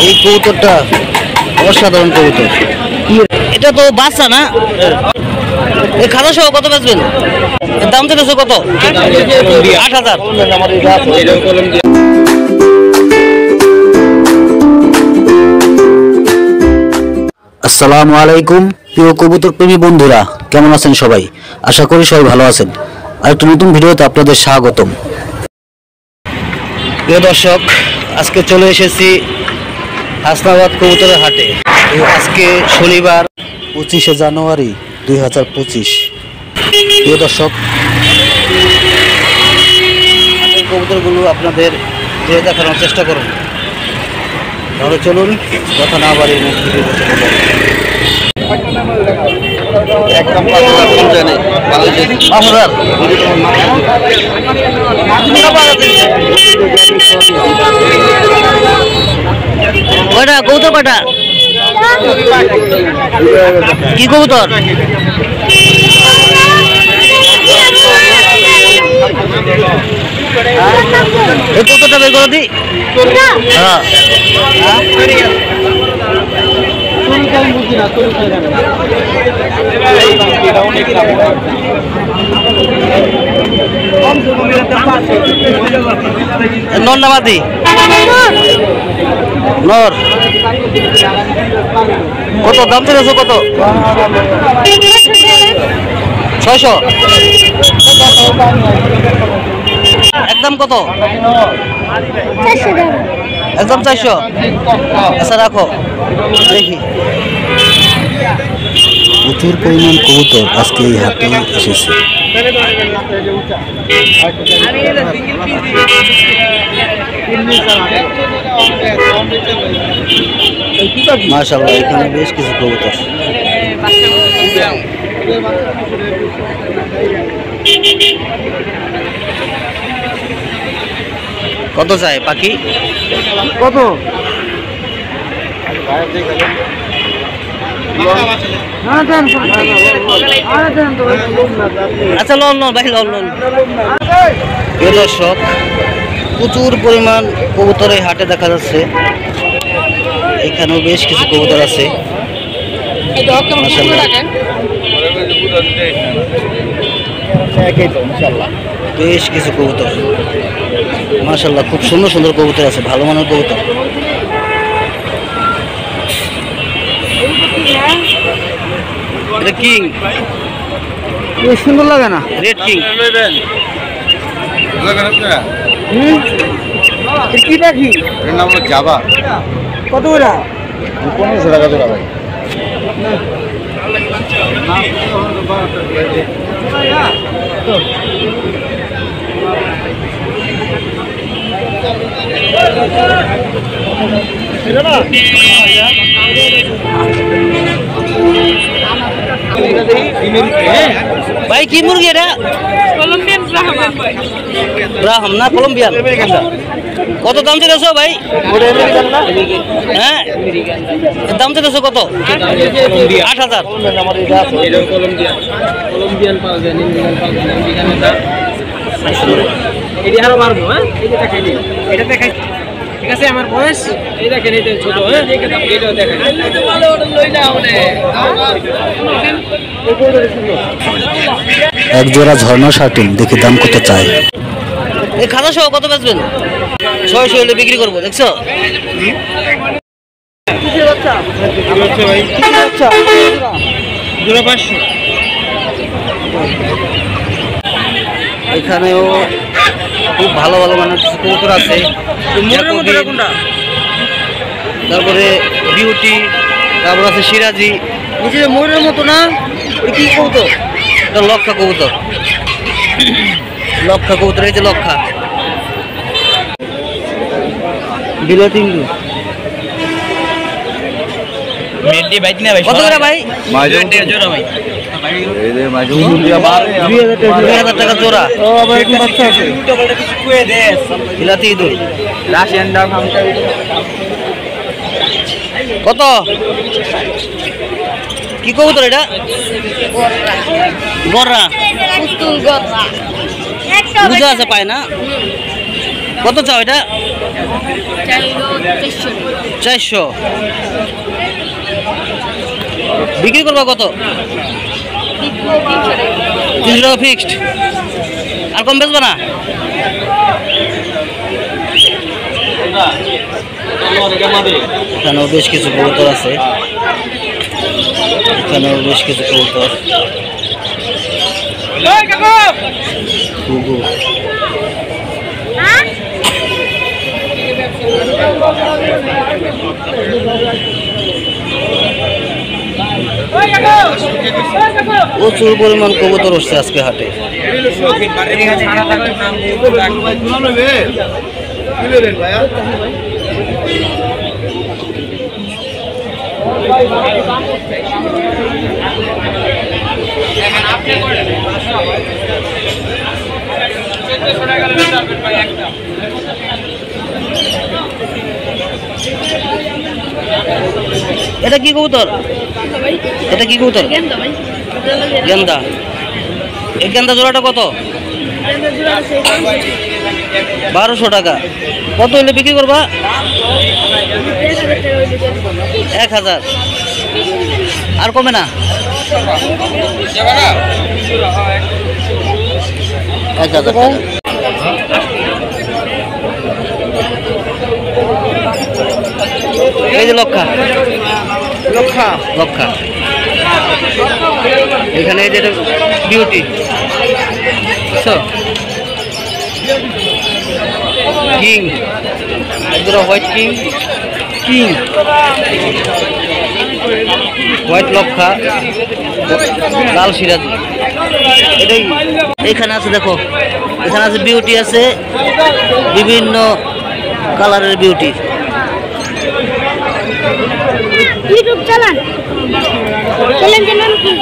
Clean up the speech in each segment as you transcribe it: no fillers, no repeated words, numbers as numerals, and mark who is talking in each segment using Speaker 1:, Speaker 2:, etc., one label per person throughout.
Speaker 1: এই কবুতরটা অসাধারণ কবুতর। এটা তো বাচ্চা না? এই খাতা সহ কত বেচবেন? দাম চাইছো কত? ৮,০০০। আসসালামু আলাইকুম প্রিয় কবুতর প্রেমী বন্ধুরা, কেমন আছেন সবাই? আশা করি সবাই ভালো আছেন। আরেকটা নতুন ভিডিওতে আপনাদের স্বাগতম। প্রিয় দর্শক, আজকে চলে এসেছি হাসনাবাদ কবুতরের হাটে। আজকে শনিবার 25শে জানুয়ারি 2025। প্রিয় দর্শক, কবুতরগুলো আপনাদের যে দেখানোর চেষ্টা করুন। তাহলে চলুন কথা না বাড়িয়ে একদম 5,000। কয়টা কবুতর? কয়টা কি কবুতর? এই কবুতরটা বের করে দিই। হ্যাঁ, নর নামাদি নর কত দাম চলেছে? কত? 600। একদম কত? একদম 400। আচ্ছা রাখো, দেখি। প্রচুর পরিমাণ কবুতর আজকে এই হাটে এসেছে। মাশাআল্লাহ, এখানে বেশ কিছু কবুতর। কত চাই পাখি? কত? আচ্ছা লোন ভাই, লোন। প্রিয় দর্শক, প্রচুর পরিমাণ কবুতর এই হাটে দেখা যাচ্ছে। এখানেও বেশ কিছু কবুতর আছে। বেশ কিছু কবুতর, মাশাআল্লাহ, খুব সুন্দর সুন্দর কবুতর আছে, ভালো মানের কবুতর। এটা কিং, সুন্দর লাগে না? Red king. কি পাখি? এর নাম হলো জাভা। কত করে? 1500 টাকা জোড়া ভাই। ভাই কি মুরগি এটা? কলম্বিয়ান ব্রাহ্ম না কলম্বিয়ান? কত দাম চাইছো ভাই? হ্যাঁ, দাম চাইছো কত? 8,000। আমার বয়স এই দেখেন, এই ছোট। এক জোড়া ঝর্ণা শার্টিন, দেখি দাম কত চাই। এই খাতা সহ কত বেচবেন? 600 হলে বিক্রি করবো। দেখছো এখানেও খুব ভালো ভালো মানের কবুতর আছে। তারপরে বিউটি, তারপর আছে সিরাজি। নিজের ময়ূরের মতো না? কি কবুতর? এটা লক্ষা কবুতর। লক্ষা কবুতর, এই যে লক্ষা। বিলাতি কত করে ভাই? 2000 টাকা জোড়া। বিলাতি ইঁদুর কত? কি কবুতর এটা? গররা। বুঝা আছে, পায় না? কত চাও এটা? 400। বিক্রি করবা কত? 300 টাকা ফিক্সড। আর কম বেচবা না? এখানেও বেশ কিছু কবুতর আছে, এখানেও বেশ কিছু কবুতর। ঘুঘু প্রচুর পরিমাণ কবুতর উঠছে আজকে হাটে। এটা কি কবুতর? এটা কি কবুতর? গেন্দা। এই গেন্দা জোড়াটা কত? 1200 টাকা। কত হইলে বিক্রি করবা? 1000। আর কমে না? 1000 টাকা। এই যে লক্ষা লক্ষা লক্ষা, এখানে এই যে beauty king, white king, king white লক্ষা, লাল সিরাজি। এটাই এখানে আছে, দেখো এখানে আছে বিউটি, আছে বিভিন্ন কালারের বিউটি।
Speaker 2: ইউটিউব চালান, চ্যানেলের নাম কি?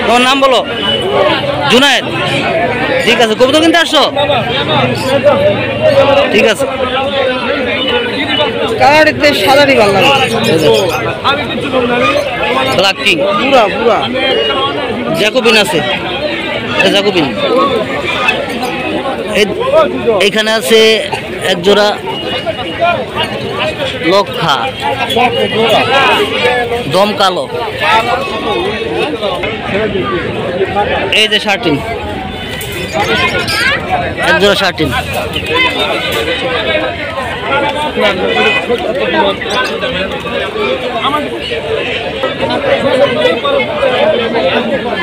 Speaker 1: তোমার নাম বলো? জুনায়েদ। ঠিক আছে, কবুতর কিনতে আসছো? ঠিক আছে। কালারতে সাদাটি ভালো লাগে। ব্ল্যাক কিং পুরা পুরা। জ্যাকোবিন আছে, এটা জ্যাকোবিন। এইখানে আছে এক জোড়া লক্ষা, দম কালো। এই যে শার্টিন, এক জোড়া শার্টিন।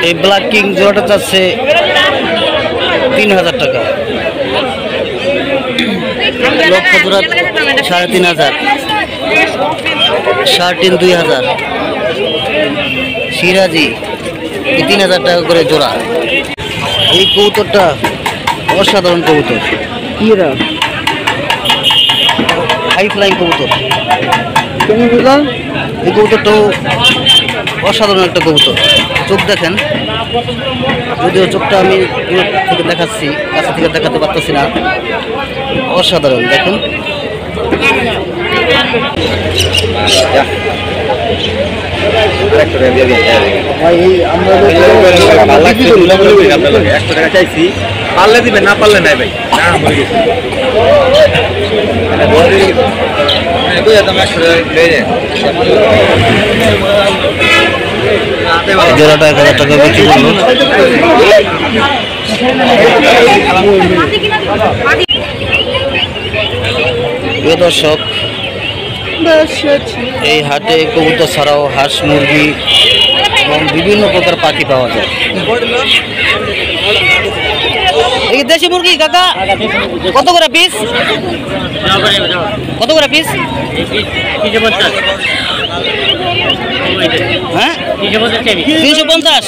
Speaker 1: এই ব্ল্যাক কিং জোড়াটা চাচ্ছে 3000 টাকা। লক্ষ জোড়া 3500, শার্টিন 2000, সিরাজি 3000 টাকা করে জোড়া। এই কবুতরটা অসাধারণ কবুতর, হাই ফ্লাইং কবুতর। এই কবুতরটাও অসাধারণ একটা কবুতর। চোখ দেখেন, যদিও চোখটা আমি দূর থেকে দেখাচ্ছি, কাছে থেকে দেখাতে পারতেছি না। অসাধারণ, দেখুন।
Speaker 3: চাইছি, পারলে দিবেন, না পারলে নাই ভাই।
Speaker 1: জোড়াটা 1000 টাকা বিক্রি করলো। প্রিয় দর্শক, এই হাটে কবুতর ছাড়াও হাঁস, মুরগি এবং বিভিন্ন প্রকার পাখি পাওয়া যায়। এই দেশি মুরগি কাকা কত করে পিস? কত করে পিস? হ্যাঁ 350।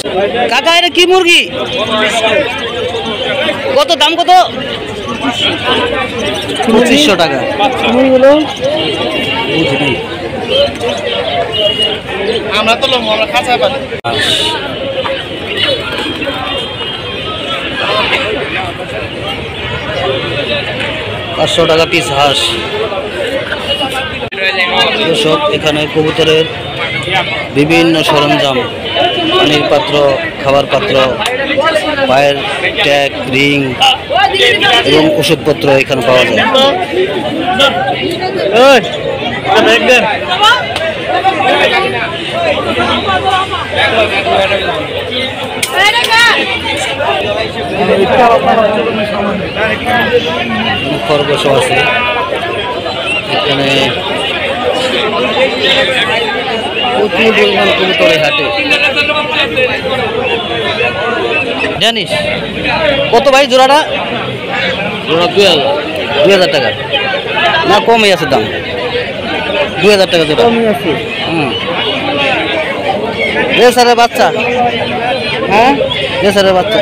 Speaker 1: কাকা এটা কি মুরগি? কত দাম? কত? 2500 টাকা।
Speaker 3: আমরা তো আমরা খাঁচায় পাই।
Speaker 1: 500 টাকা পিস হাঁস। দর্শক, এখানে কবুতরের বিভিন্ন সরঞ্জাম, পানির পাত্র, খাবার পাত্র, পায়ের ট্যাগ, রিং এবং ওষুধপত্র এখানে পাওয়া যায়। খরগোশ আছে এখানে, প্রচুর পরিমাণ কবুতরের হাটে। জানিস কত ভাই জোড়াটা? জোড়া 2000 টাকা না, কমই আছে দাম, 2000 টাকা জোড়া। রেসারের বাচ্চা, হ্যাঁ রেসারের বাচ্চা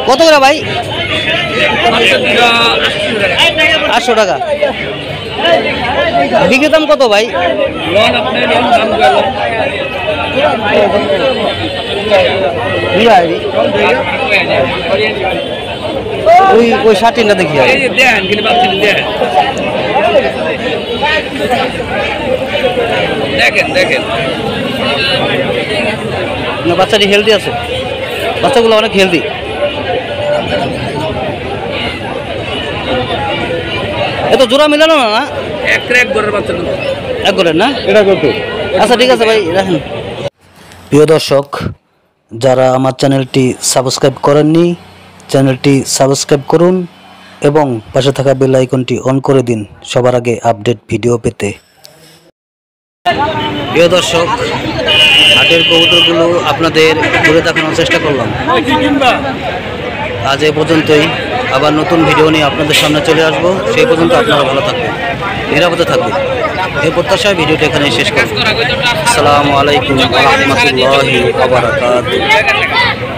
Speaker 1: কত করে ভাই? 800 টাকা। বিক্রি দাম কত ভাই? ওই 60 দেখি
Speaker 3: দেখেন
Speaker 1: বাচ্চাটি হেলদি আছে, বাচ্চাগুলো অনেক হেলদি। এত জোড়া মিলানো না, না
Speaker 3: এক ঘরের বাচ্চা,
Speaker 1: এক ঘরের না?
Speaker 3: এটা কত?
Speaker 1: আচ্ছা ঠিক আছে ভাই, রাখেন। প্রিয় দর্শক, যারা আমার চ্যানেলটি সাবস্ক্রাইব করেননি, চ্যানেলটি সাবস্ক্রাইব করুন এবং পাশে থাকা বেল আইকনটি অন করে দিন সবার আগে আপডেট ভিডিও পেতে। প্রিয় দর্শক, হাটের কবুতরগুলো আপনাদের ঘুরে দেখানোর চেষ্টা করলাম। আজ এ পর্যন্তই, আবার নতুন ভিডিও নিয়ে আপনাদের সামনে চলে আসবো। সেই পর্যন্ত আপনারা ভালো থাকবেন, নিরাপদে থাকবেন, এই প্রত্যাশায় ভিডিওটা এখানে শেষ করব। আসসালামু আলাইকুম ওয়া রাহমাতুল্লাহি ওয়া বারাকাতুহু।